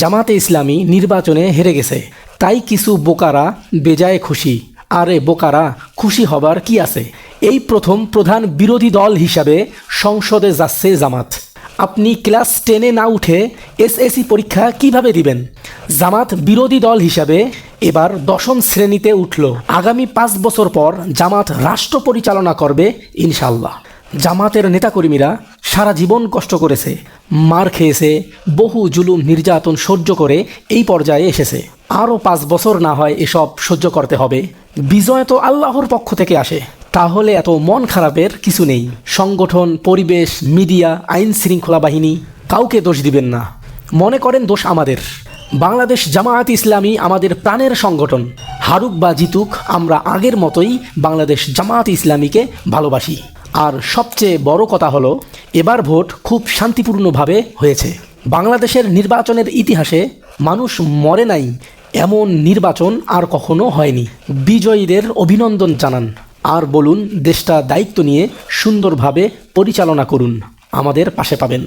জামাতে ইসলামী নির্বাচনে হেরে গেছে, তাই কিছু বোকারা বেজায় খুশি। আরে বোকারা, খুশি হবার কি আছে? এই প্রথম প্রধান বিরোধী দল হিসাবে সংসদে যাচ্ছে জামাত। আপনি ক্লাস 10-এ না উঠে এসএসসি পরীক্ষা কিভাবে দিবেন? জামাত বিরোধী দল হিসাবে এবার 10ম শ্রেণীতে উঠল। আগামী 5 বছর পর জামাত রাষ্ট্র পরিচালনা করবে ইনশাল্লাহ। জামাতের নেতাকর্মীরা সারা জীবন কষ্ট করেছে, মার খেয়েছে, বহু জুলুম নির্যাতন সহ্য করে এই পর্যায়ে এসেছে। আরও 5 বছর না হয় এসব সহ্য করতে হবে। বিজয় তো আল্লাহর পক্ষ থেকে আসে, তাহলে এত মন খারাপের কিছু নেই। সংগঠন, পরিবেশ, মিডিয়া, আইন শৃঙ্খলা বাহিনী, কাউকে দোষ দিবেন না। মনে করেন দোষ আমাদের। বাংলাদেশ জামায়াত ইসলামী আমাদের প্রাণের সংগঠন। হারুক বা জিতুক, আমরা আগের মতোই বাংলাদেশ জামায়াত ইসলামীকে ভালোবাসি। আর সবচেয়ে বড় কথা হলো, এবার ভোট খুব শান্তিপূর্ণভাবে হয়েছে। বাংলাদেশের নির্বাচনের ইতিহাসে মানুষ মরে নাই এমন নির্বাচন আর কখনো হয়নি। বিজয়ীদের অভিনন্দন জানান আর বলুন, দেশটা দায়িত্ব নিয়ে সুন্দরভাবে পরিচালনা করুন। আমাদের পাশে পাবেন।